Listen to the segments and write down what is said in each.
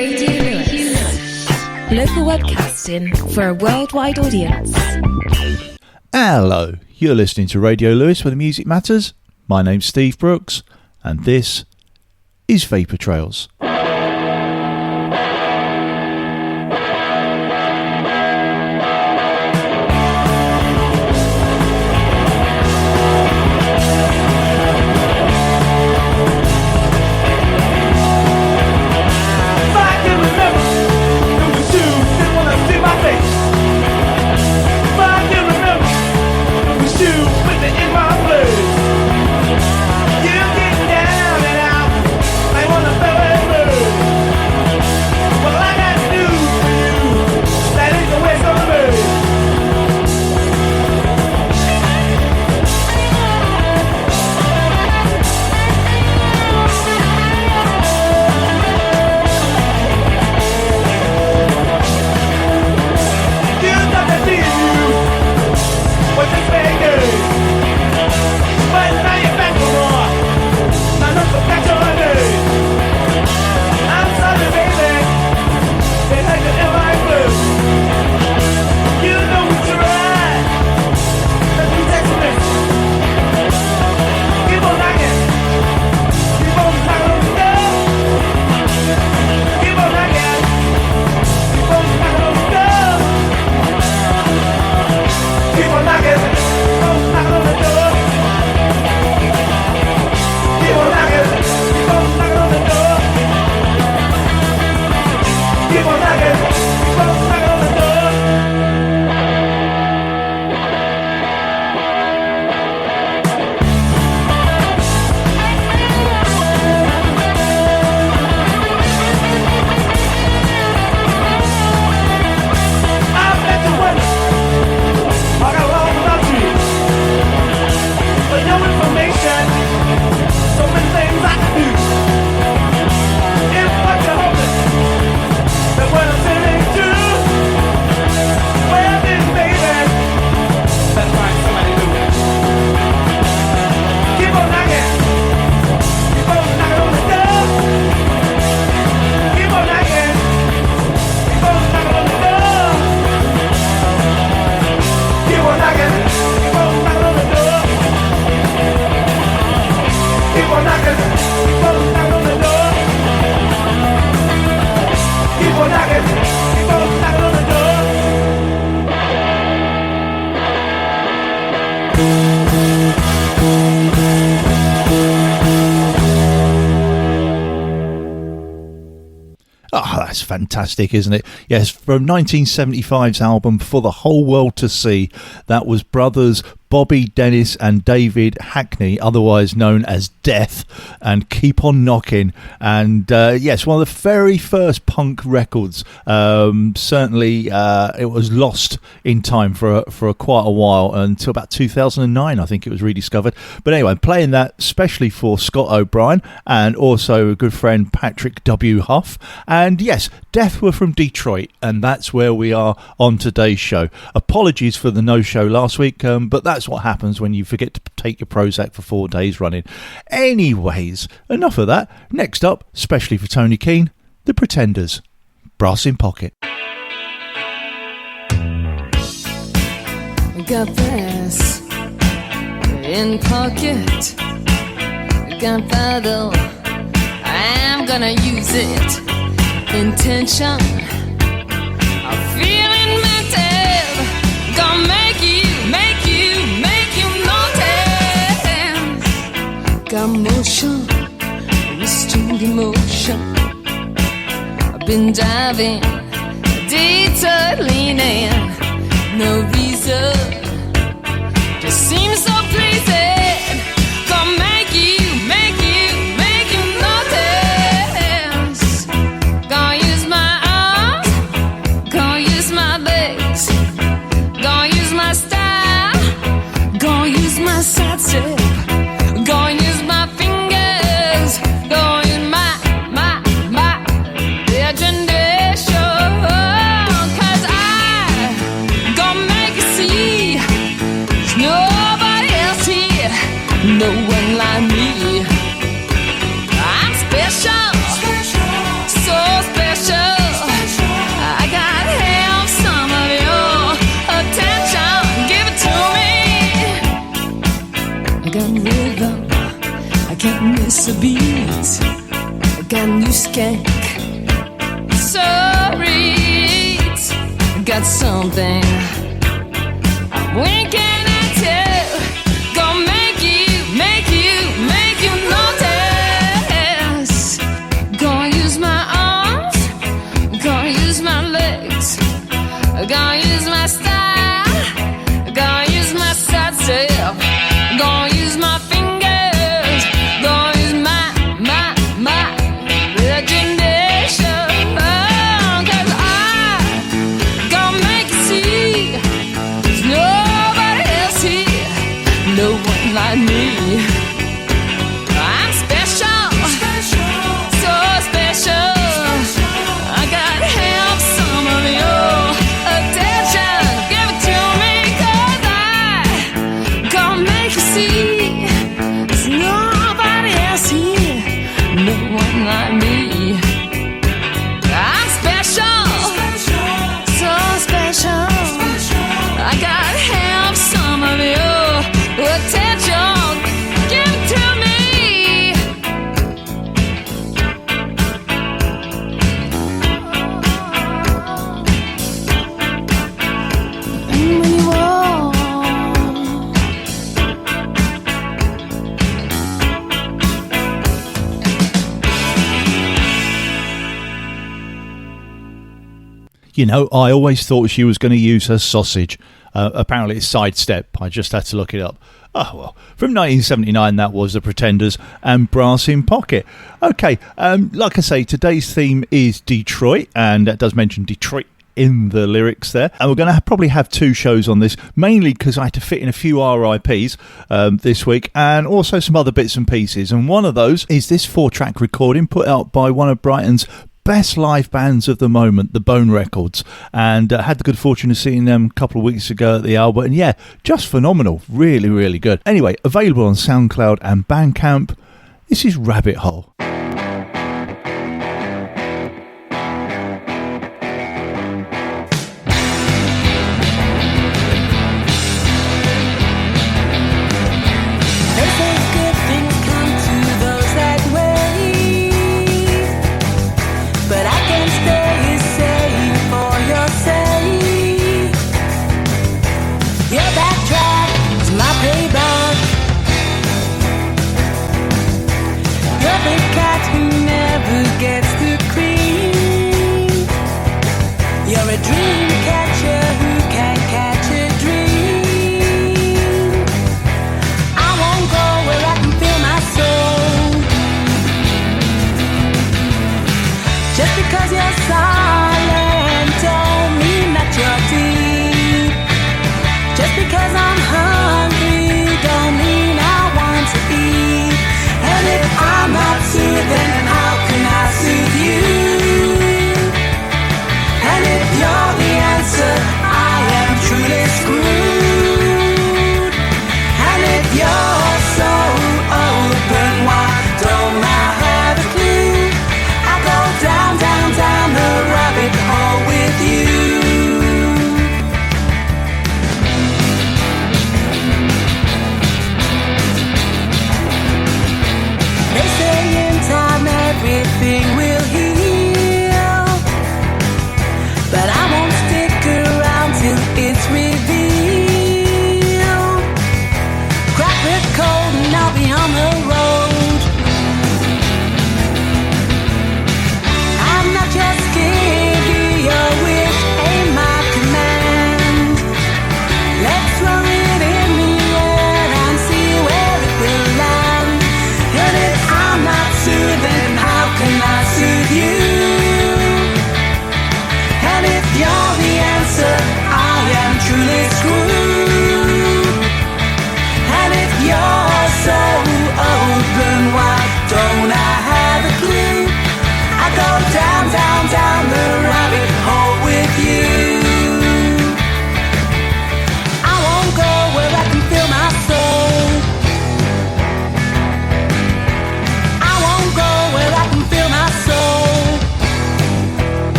Radio Lewis. Local webcasting for a worldwide audience. Hello, you're listening to Radio Lewis where the music matters. My name's Steve Brooks and this is Vapour Trails. That's fantastic, isn't it? Yes, from 1975's album For the Whole World to See, that was brothers Bobby Dennis and David Hackney, otherwise known as Death, and Keep On Knocking. And yes, one of the very first punk records. Certainly it was lost in time for quite a while, until about 2009 I think it was rediscovered. But anyway, playing that especially for Scott O'Brien and also a good friend Patrick W. Huff. And yes, Death were from Detroit, and that's where we are on today's show. Apologies for the no-show last week, but that's what happens when you forget to take your Prozac for 4 days running. Anyways, enough of that. Next up, especially for Tony Keane, The Pretenders, Brass in Pocket. Got brass in pocket, gunpowder, I'm gonna use it. Intention of feeling mental, gonna make you notice. Got motion, restrained emotion. I've been driving, detour leaning, no reason, just seems so pleasing. Gonna make you notice. Gonna use my arms, gonna use my legs, gonna use my style, gonna use my side step, gonna use my fingers, gonna use my imagination. 'Cause I gonna make you see to beat. I got a new skank. Sorry, got something. When can I tell? Gonna make you notice. Gonna use my arms, gonna use my legs, gonna use my style, gonna use my side step, gonna use my fingers, gonna use my imagination. Cause I gonna make you see there's nobody else here, no one like me. I'm special, so special. I gotta have some of your attention. Give it to me, cause I gonna make you see there's nobody else here, no one like me. I'm special, so special. I gotta have some of your attention. Give it to me. When you walk, You know, I always thought she was going to use her sausage. Apparently it's sidestep. I just had to look it up. Oh, well. From 1979, that was The Pretenders and Brass in Pocket. Okay, like I say, today's theme is Detroit, and that does mention Detroit in the lyrics there. And we're going to probably have two shows on this, mainly because I had to fit in a few RIPs this week, and also some other bits and pieces. And one of those is this 4-track recording put out by one of Brighton's best live bands of the moment, the Bone Records, and had the good fortune of seeing them a couple of weeks ago at the Albert, and yeah, just phenomenal, really, really good. Anyway, available on SoundCloud and Bandcamp. This is Rabbithole. They say good things come to those that wait, but I can't stay safe for your sake. Your backtrack is my payback. You're the cat who never gets the cream. You're a dream catcher who can't catch a dream. I won't go where I can feel my soul. Just because you're silent don't mean that you're deep. Just because I'm hungry don't mean I want to eat. And if I'm not soothing, how can I soothe you? And if you're the answer, I am truly screwed. And if you're so open, why don't I have a clue? I go down, down, down the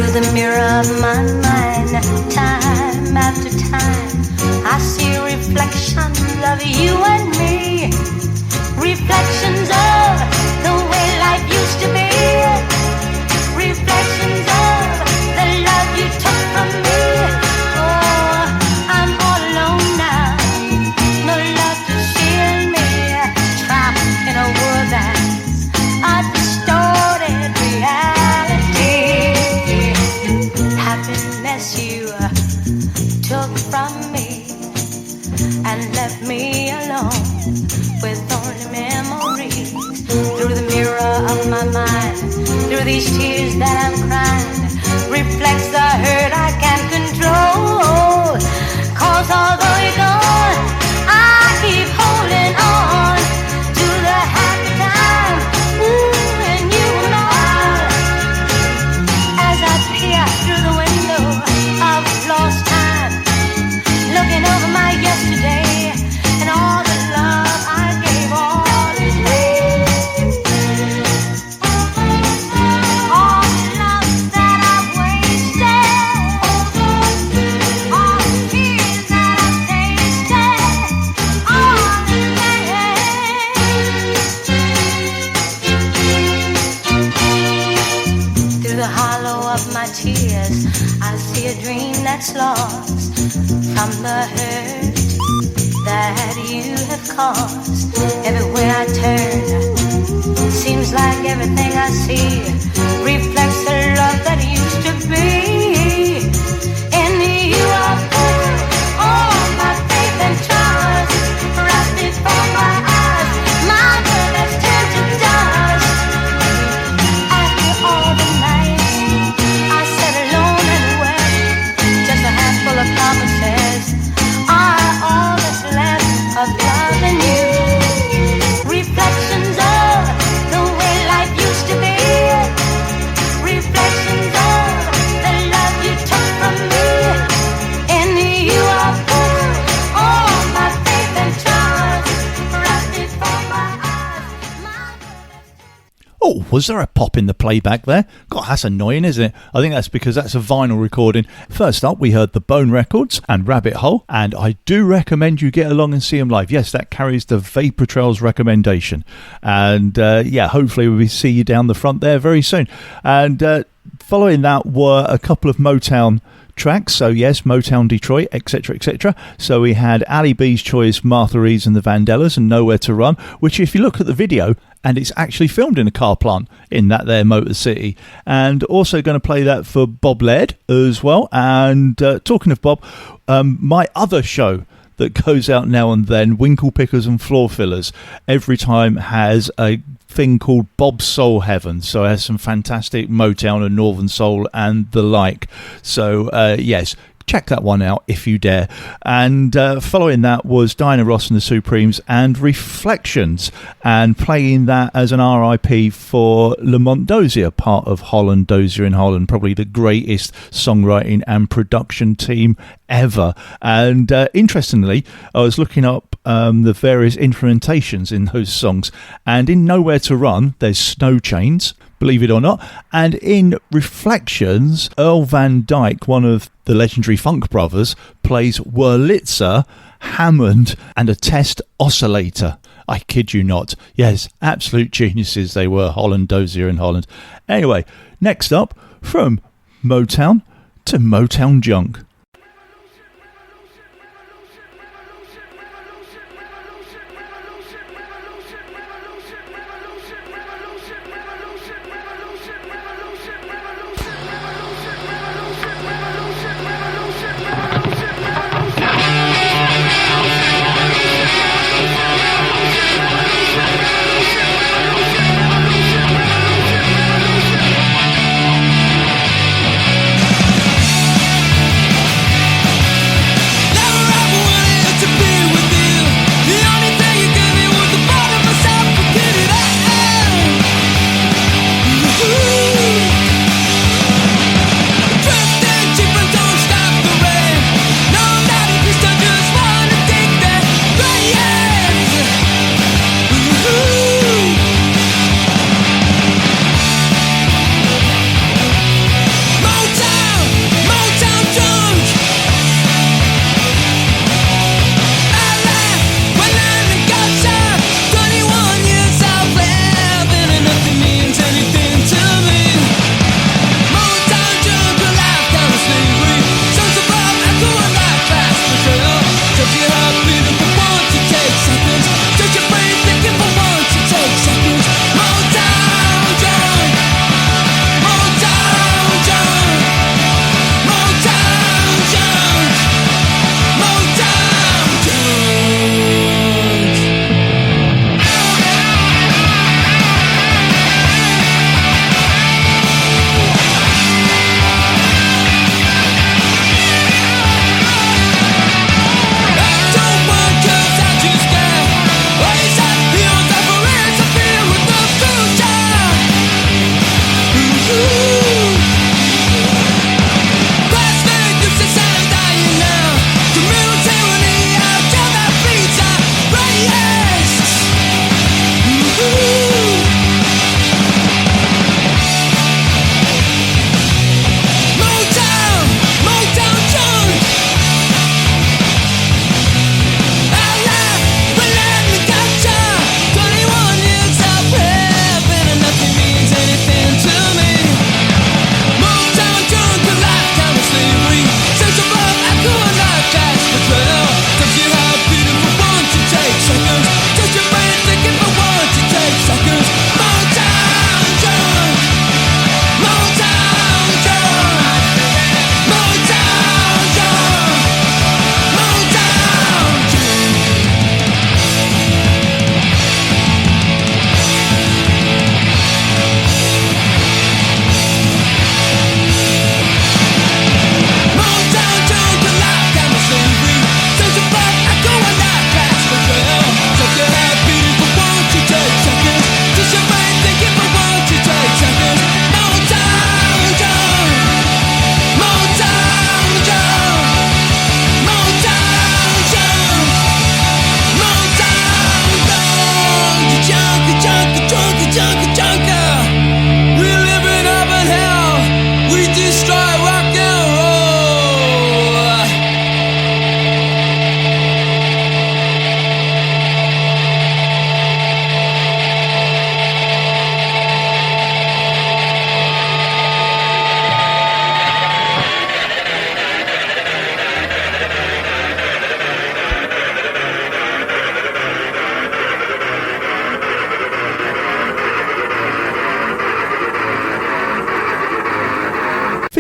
Through the mirror of my mind, time after time, I see reflections of you and me. Reflections of the way life used to be. Reflections of the love you took from me. Oh, I'm all alone now. No love to shield me. Trapped in a world that's a distorted reality. Happiness you took from me and left me alone with only memories. Through the mirror of my mind, through these tears that I'm crying, reflects the hurt I can't control. 'Cause although you're gone, I keep holding on to the happy time. Ooh, and you and all. As I peer through the window of lost time, looking over my yesterday and all the love I gave all is wasted. All the love that I've wasted, all the tears that I've tasted, all the pain. Through the hollow of my tears, I see a dream that's lost from the hurt that you have caused. Everywhere I turn, seems like everything I see reflects the love that used to be. In you I put all my faith and trust, right before my eyes, my world has turned to dust. After all the nights I sat alone and wept, just a handful of promises are all that's left of love and you. Reflections of the way life used to be. Reflections of the love you took from me. In you I put all my faith and trust, right before my eyes. Oh, was there a pop in the playback there? God, that's annoying, isn't it? I think that's because that's a vinyl recording. First up, we heard the Bone Records and Rabbithole, and I do recommend you get along and see them live. Yes, that carries the Vapour Trails recommendation. And hopefully we'll see you down the front there very soon. And following that were a couple of Motown tracks. So yes, Motown Detroit, etc, etc. So we had Ali B's Choice, Martha Reeves and the Vandellas and Nowhere to Run, which if you look at the video, and it's actually filmed in a car plant in that there Motor City. And also going to play that for Bob Laird as well. And talking of Bob, my other show that goes out now and then, Winkle Pickers and Floor Fillers, every time has a thing called Bob's Soul Heaven. So it has some fantastic Motown and Northern Soul and the like. So yes, check that one out if you dare. And following that was Diana Ross and the Supremes and Reflections, and playing that as an RIP for Lamont Dozier, part of Holland, Dozier in Holland, probably the greatest songwriting and production team ever. And interestingly, I was looking up the various implementations in those songs, and in Nowhere to Run there's Snow Chains, believe it or not, and in Reflections, Earl Van Dyke, one of the legendary Funk Brothers, plays Wurlitzer, Hammond and a test oscillator. I kid you not. Yes, absolute geniuses they were, Holland, Dozier in Holland. Anyway, next up, from Motown to Motown Junk.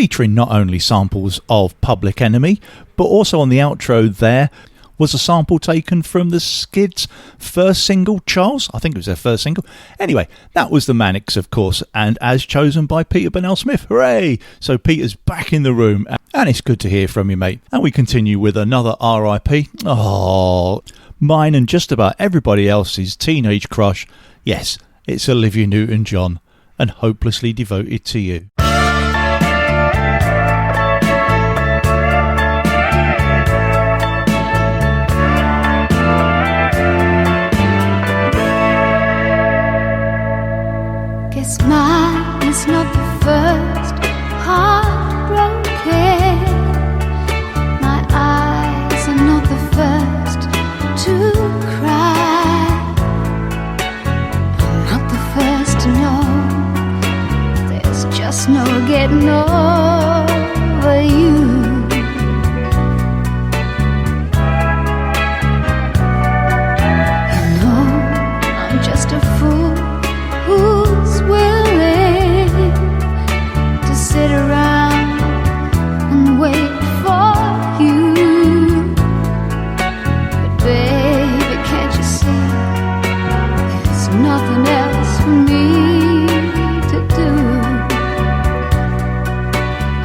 featuring not only samples of Public Enemy, but also on the outro there was a sample taken from the Skids' first single, Charles. I think it was their first single. Anyway, that was the Manics, of course, and as chosen by Peter Burnell-Smith. Hooray! So Peter's back in the room, and it's good to hear from you, mate. And we continue with another RIP. Oh, mine and just about everybody else's teenage crush. Yes, it's Olivia Newton-John, and Hopelessly Devoted to You. Guess mine is not the first heartbroken. My eyes are not the first to cry. I'm not the first to know there's just no getting over you. You know I'm just a fool who's willing to sit around and wait for you. But baby, can't you see there's nothing else for me to do?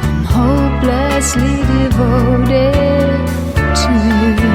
I'm hopelessly devoted to you.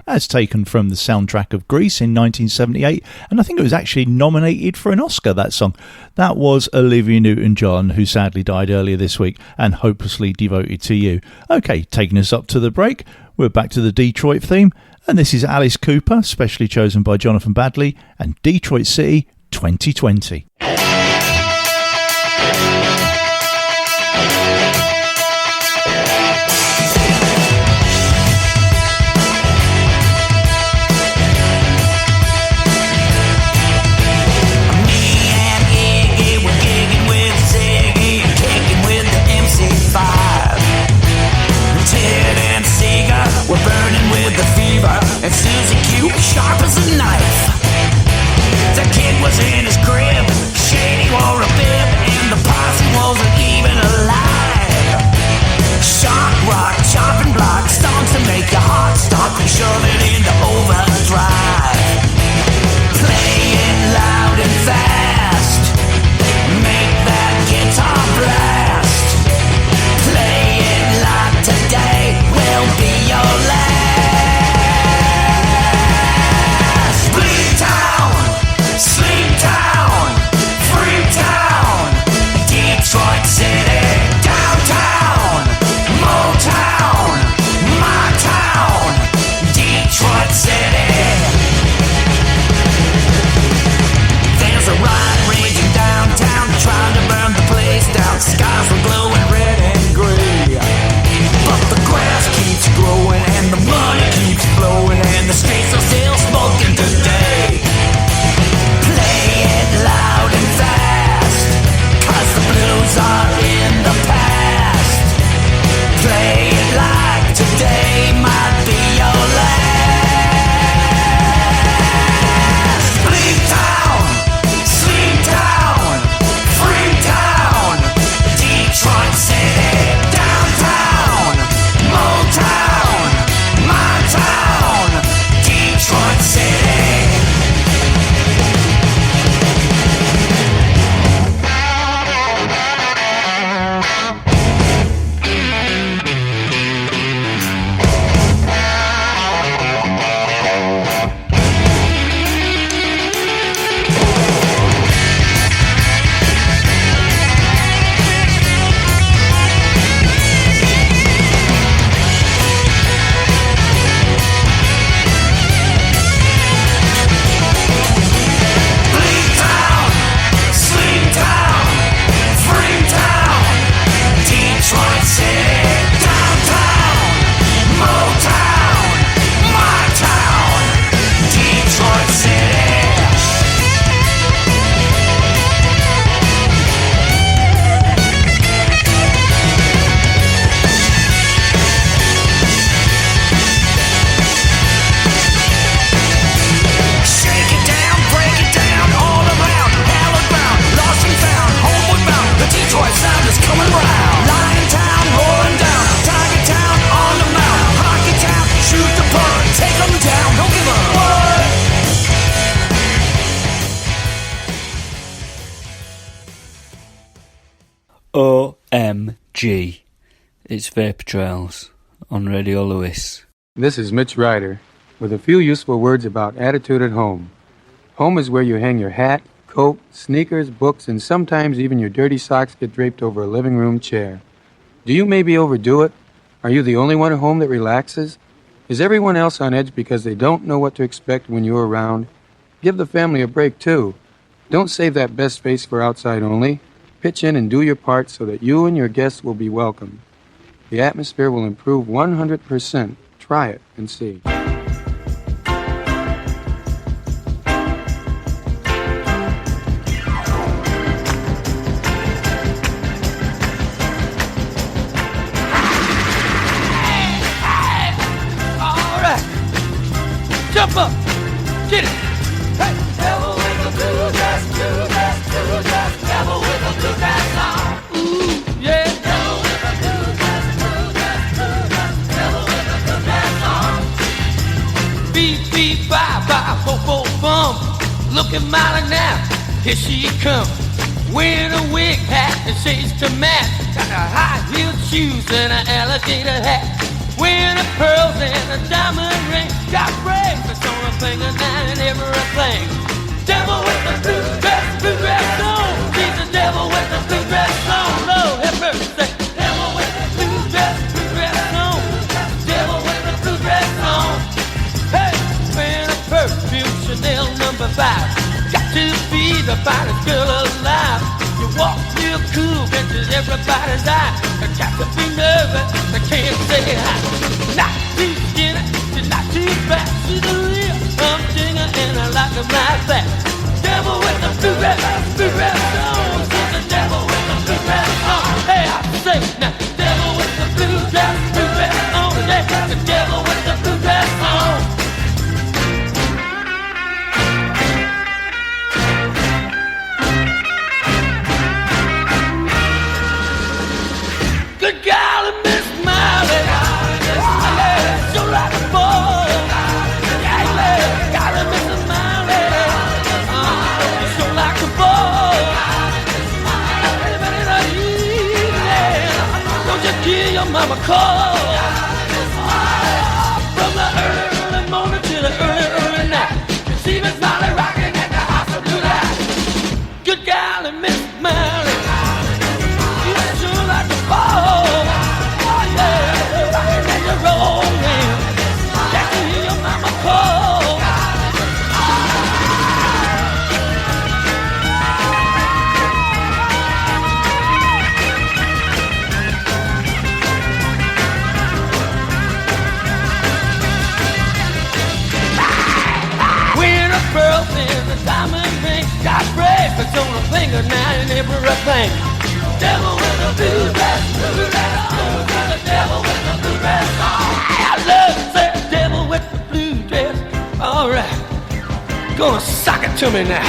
As taken from the soundtrack of Grease in 1978, and I think it was actually nominated for an Oscar, that song. That was Olivia Newton-John, who sadly died earlier this week, and Hopelessly Devoted to You. Okay, taking us up to the break, we're back to the Detroit theme, and this is Alice Cooper, specially chosen by Jonathan Badley, and Detroit City 2020. We're burning with the fever, and Susie Q sharp as a knife. The kid was in his crib, Shady wore a bib, and the posse wasn't even alive. Shock rock, chopping block, songs to make your heart stop and shove it into overdrive. Play it loud and fast, make that guitar blast. Play it like today will be your last. Bleed town, sleep town, free town, Detroit City, downtown, Motown, my town, Detroit City. OMG. It's Vapour Trails on Radio Lewis. This is Mitch Ryder with a few useful words about attitude at home. Home is where you hang your hat, coat, sneakers, books, and sometimes even your dirty socks get draped over a living room chair. Do you maybe overdo it? Are you the only one at home that relaxes? Is everyone else on edge because they don't know what to expect when you're around? Give the family a break, too. Don't save that best space for outside only. Pitch in and do your part so that you and your guests will be welcome. The atmosphere will improve 100%. Try it and see. Jump up, get it. Hey, devil with the blue dress, blue dress, blue dress, devil with the blue dress on. Ooh, yeah, devil with the blue dress, blue dress, blue dress, devil with the blue dress on. Beep, beep, bye, bye, bo, bo, bum. Looking mighty now, here she comes. Wearing a wig hat and shades to match. Got a high-heeled shoes and an alligator hat. Wearing a pearls and a diamond ring. Got bracelets on her finger now and everything. Devil with the blue dress on. She's the devil with the blue dress on. Lord have mercy. Devil with the blue dress on. Devil with the blue dress on. Hey, wearing a perfume Chanel number 5. Got to be the finest girl alive. You walk real cool, catches everybody's eye. I got to be nervous, I can't say hi. Not too skinny, she's not too fat. She's a real humdinger and I like her like that. Devil with the blue dress on. She's the devil with the blue dress on. Hey, I say now, devil with the blue dress on. Yeah, the devil with the blue dress on. Good golly, Miss Miley, yeah, sure like a ball. Yeah, yeah, golly, Miss Miley, sure like a ball. Don't you hear your mama call? From the early morning to the early night, you see Miss Miley rocking at the house of blue light. Good golly, Miss Miley, you sure like a ball. Pearls and the diamond ring, got bracelets on her finger now and everything. Devil with the blue dress, the devil with the blue dress. I love to say devil with the blue dress. All right, gonna sock it to me now.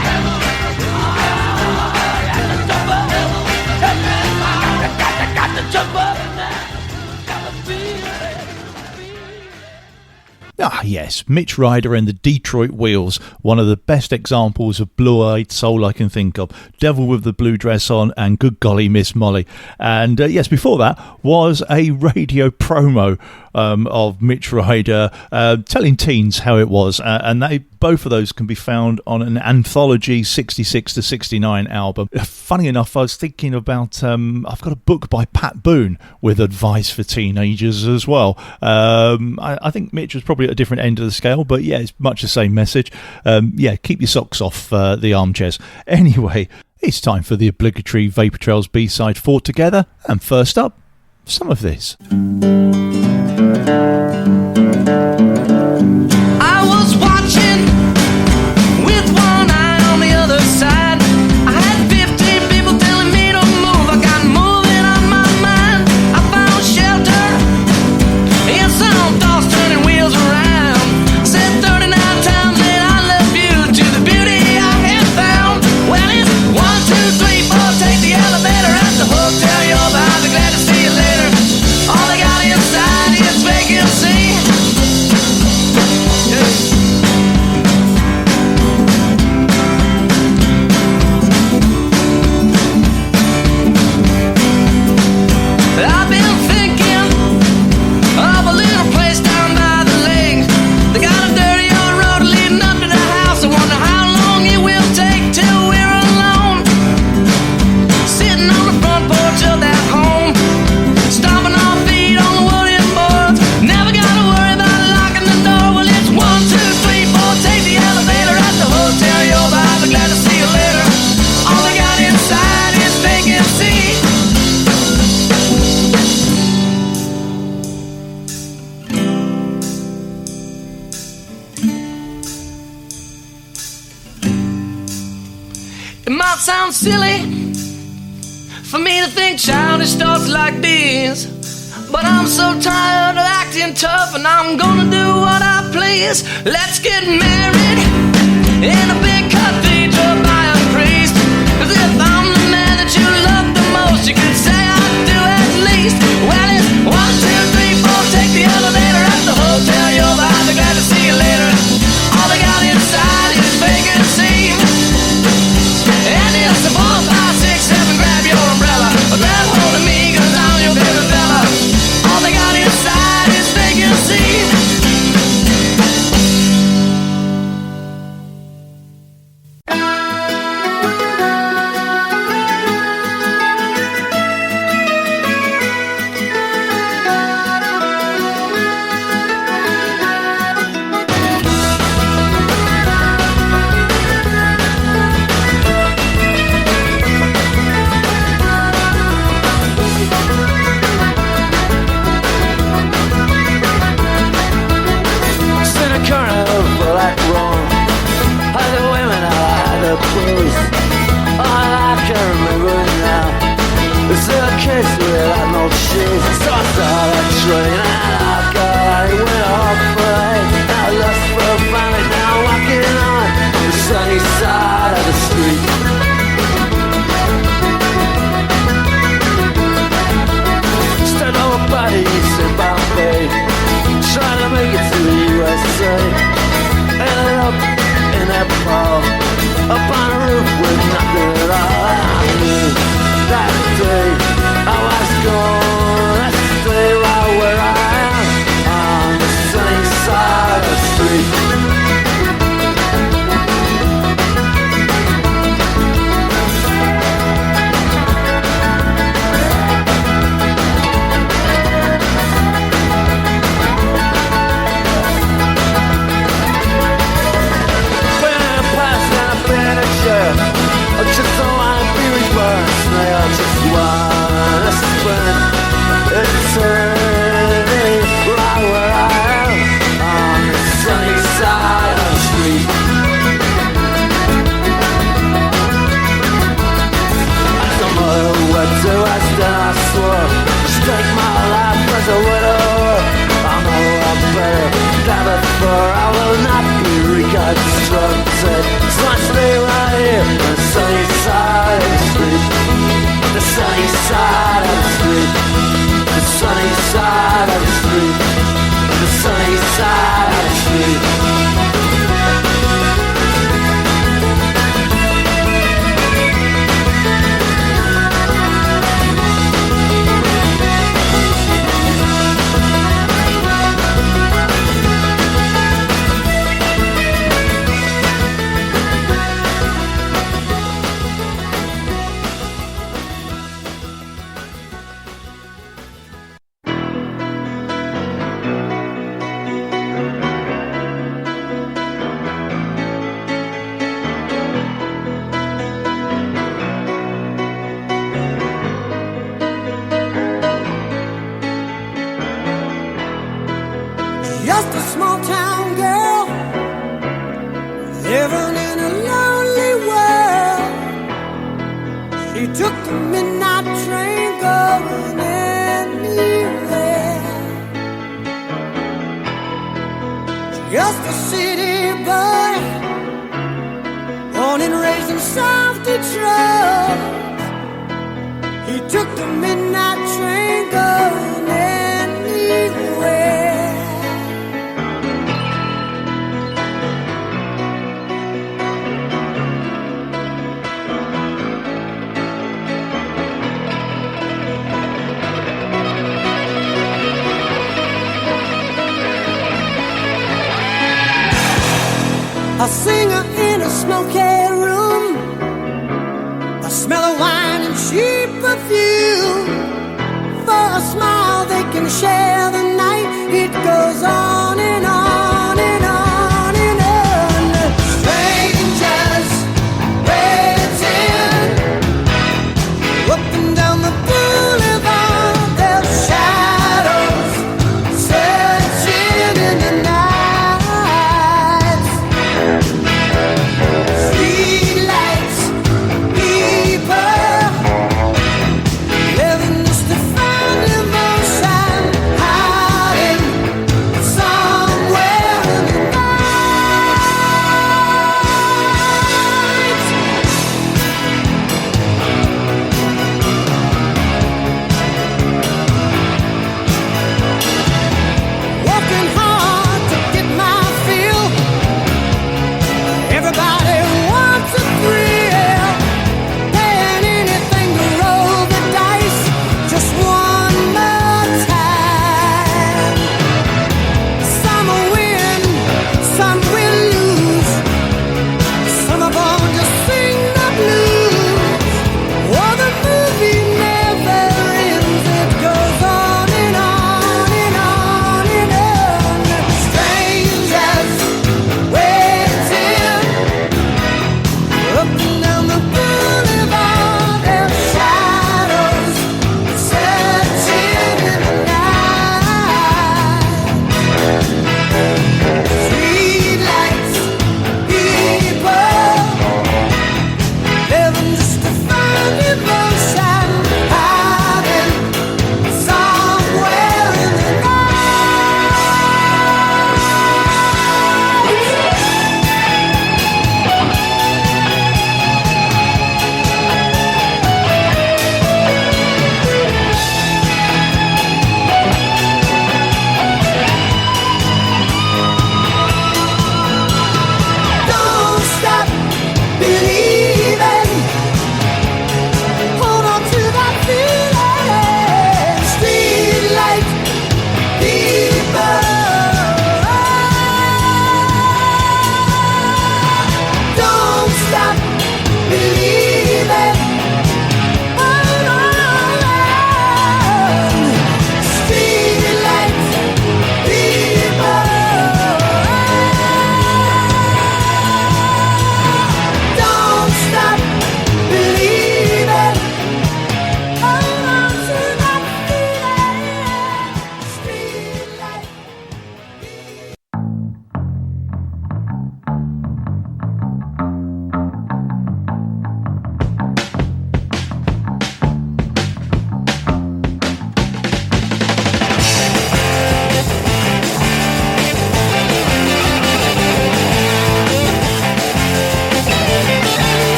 Devil with the blue dress. Got to jump up now. Got to feel it. Ah, yes, Mitch Ryder and the Detroit Wheels, one of the best examples of blue-eyed soul I can think of. Devil with the Blue Dress On and Good Golly Miss Molly. And yes, before that was a radio promo of Mitch Ryder telling teens how it was. And both of those can be found on an anthology 66 to 69 album. Funny enough, I was thinking about, I've got a book by Pat Boone with advice for teenagers as well. I think Mitch was probably at a different end of the scale, but yeah, it's much the same message. Yeah, keep your socks off the armchairs. Anyway, it's time for the obligatory Vapour Trails B-side 4 together. And first up, some of this. I was watching with one eye on the other side. I had 15 people telling me to move. I got moving on my mind. I found shelter in some thoughts turning wheels around. I said 39 times that I love you to the beauty I had found. Well, it's 1, 2, 3, 4. Take the elevator at the hotel. You're behind. Glad to see you later. All they got inside is vacancy. It might sound silly for me to think childish thoughts like this, but I'm so tired of acting tough, and I'm gonna do what I please. Let's get married in a big cathedral by a priest. 'Cause if I'm the man that you love the most, you could say I do at least. Well, it's 1, 2, 3, 4, take the elevator at the hotel. You'll be glad to see you later. All they got inside is vacancy. And it's a 4, 5, 6, 7, grab your umbrella, grab hold of me, 'cause I'm your favorite fella. All they got inside is vacancy. A singer in a smoky room, the smell of wine and cheap perfume. For a smile they can share the night. It goes on and on and on and on. Strangers waiting up and down the boulevard, their shadows searching in the night.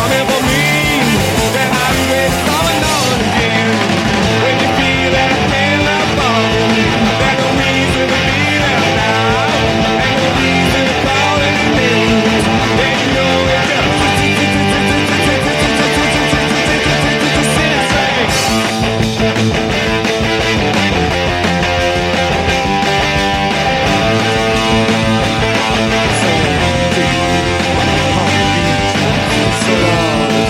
coming for me. The highway's coming on again. When you feel that pain falling, there's no reason to be there now. Ain't no reason to call it names. Then you know it's just so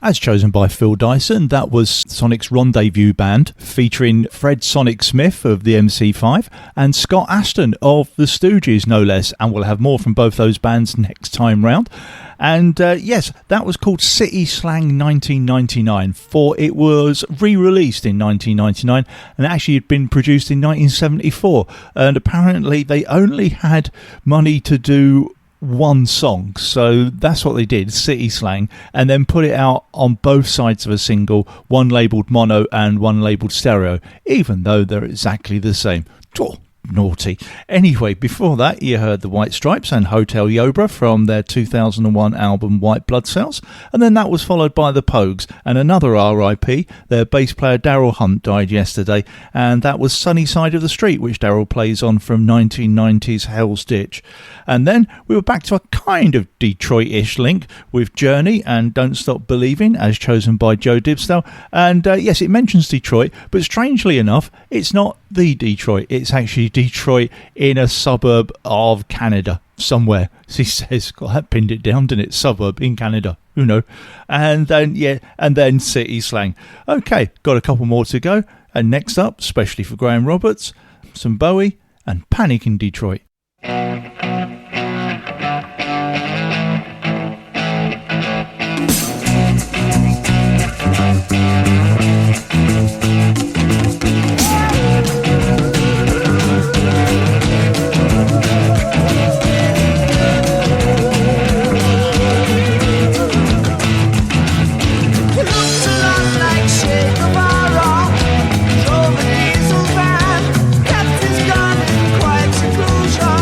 As chosen by Phil Dyson, that was Sonic's Rendezvous band, featuring Fred Sonic Smith of the MC5 and Scott Aston of the Stooges, no less. And we'll have more from both those bands next time round. And yes, that was called City Slang 1999, for it was re-released in 1999 and actually had been produced in 1974. And apparently they only had money to do one song, so that's what they did, City Slang, and then put it out on both sides of a single, one labelled mono and one labelled stereo, even though they're exactly the same. Naughty. Anyway, before that you heard the White Stripes and Hotel Yobra from their 2001 album White Blood Cells, and then that was followed by the Pogues and another RIP. Their bass player Daryl Hunt died yesterday, and that was Sunny Side of the Street, which Daryl plays on from 1990's Hell's Ditch. And then we were back to a kind of Detroit-ish link with Journey and Don't Stop Believing, as chosen by Joe Dibsdale. And yes, it mentions Detroit, but strangely enough, it's not the Detroit. It's actually Detroit in a suburb of Canada somewhere. He says, God, that pinned it down, didn't it? Suburb in Canada. Who knows? And then, yeah, and then City Slang. Okay, got a couple more to go. And next up, especially for Graham Roberts, some Bowie and Panic in Detroit. Drove a diesel van, kept his gun in quiet seclusion.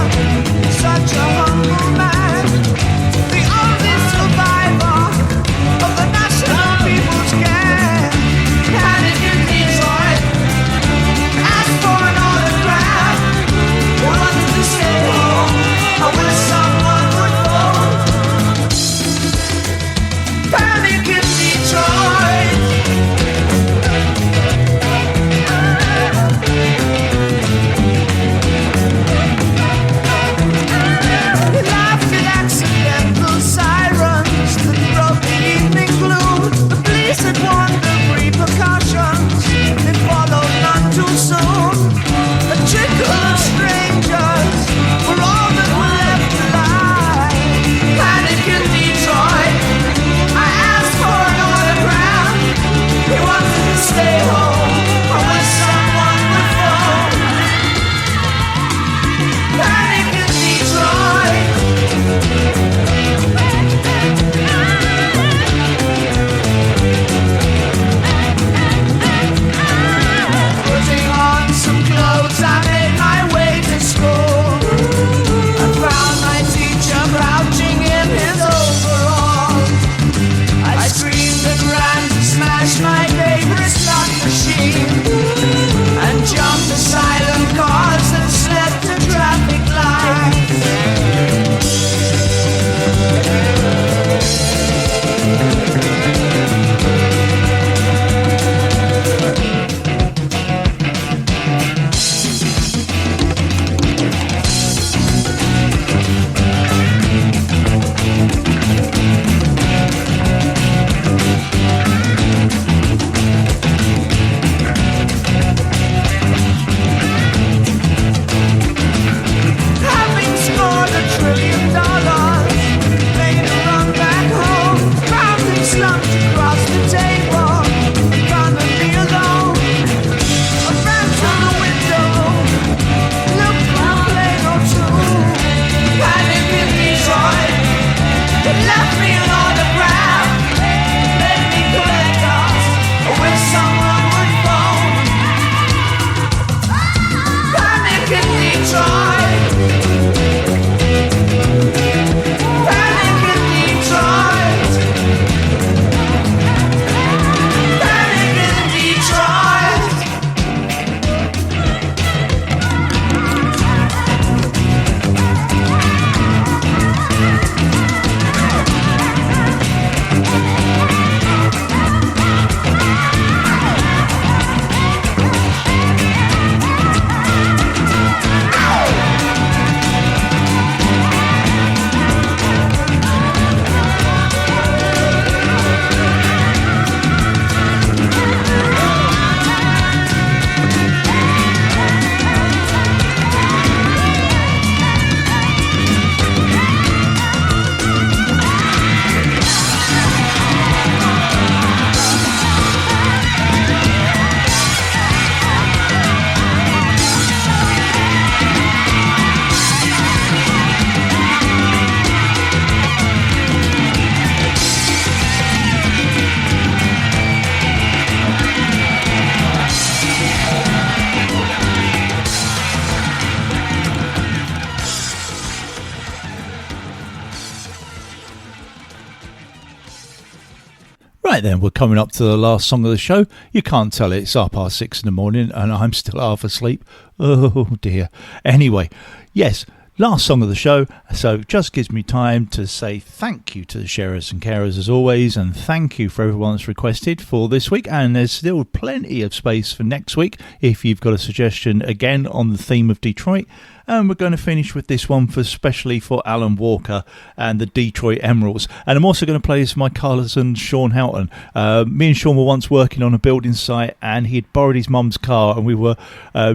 Right then, we're coming up to the last song of the show. You can't tell it's 6:30 in the morning and I'm still half asleep. Oh dear. Anyway, yes, last song of the show, so it just gives me time to say thank you to the sharers and carers as always, and thank you for everyone that's requested for this week, and there's still plenty of space for next week if you've got a suggestion again on the theme of Detroit. And we're going to finish with this one especially for Alan Walker and the Detroit Emeralds. And I'm also going to play this for my cousin Sean Houghton. Me and Sean were once working on a building site, and he had borrowed his mum's car, and we were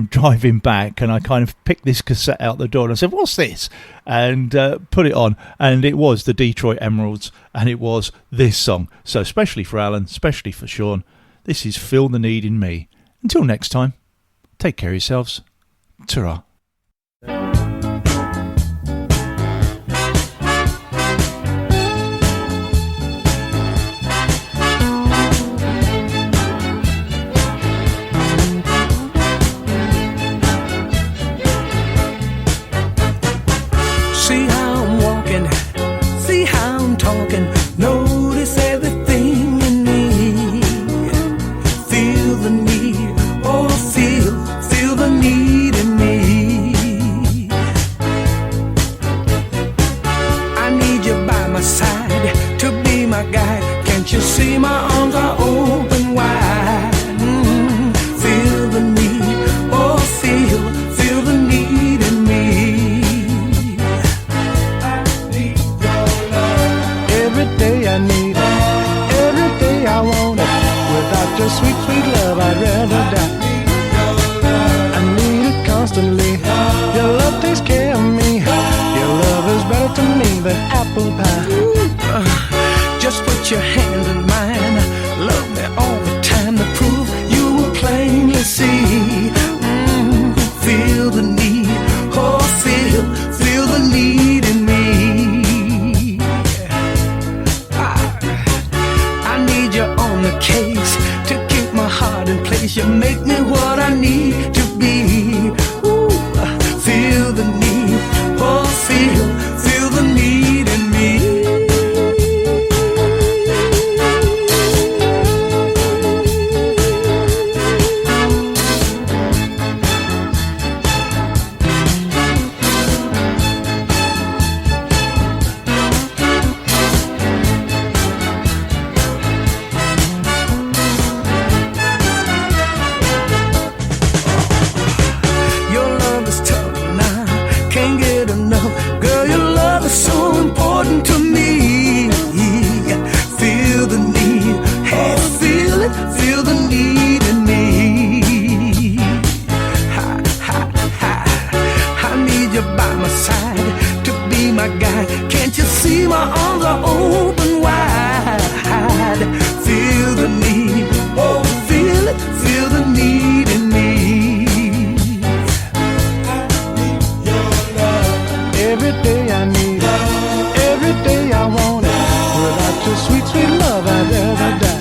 driving back, and I kind of picked this cassette out the door and I said, "What's this?" and put it on, and it was the Detroit Emeralds, and it was this song. So especially for Alan, especially for Sean, this is Feel the Need in Me. Until next time, take care of yourselves. Ta-ra. See how I'm walking, see how I'm talking, notice everything in me. Feel the need, oh feel the need in me. I need you by my side to be my guide. Can't you see my arms are open wide? Feel the need, oh feel the need in me. Every day I need it, every day I want it. Without your sweet, sweet love, I'd rather die. I need it constantly. Your love takes care of me. Your love is better to me than apple pie. Just put your hand in mine. Love me all the time to prove you will plainly see. Feel the need, oh feel the need in me. I need you on the case to keep my heart in place. You make me what I need to be. Ooh, feel the need, oh feel the need in me. So important to me. Feel the need, hey, feel it, feel the need in me. I need you by my side to be my guide. Can't you see my arms are open wide? Feel the need, oh, feel it, feel the need in me. Every day I need it, every day I want it. Without your sweet, sweet love, I'd rather die.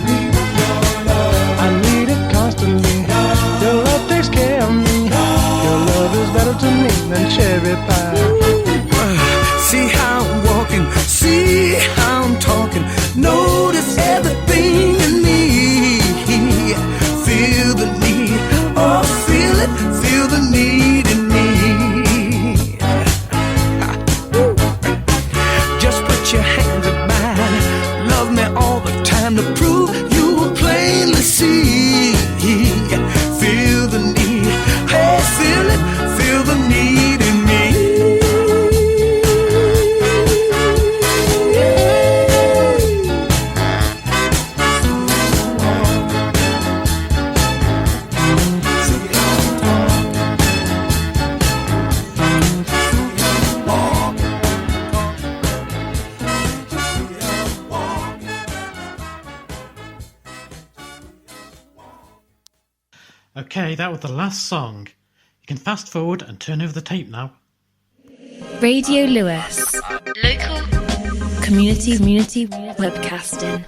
I need it constantly. Your love takes care of me. Your love is better to me than cherry pie. See how I'm walking, see how I'm talking. Notice everything in me. Feel the need, oh feel it, feel the need in me. Your hands in mine, love me all the time to prove you will plainly see. Feel the need, hey, feel it, feel the need in me. Okay, that was the last song. You can fast forward and turn over the tape now. Radio Lewis. Local community webcasting.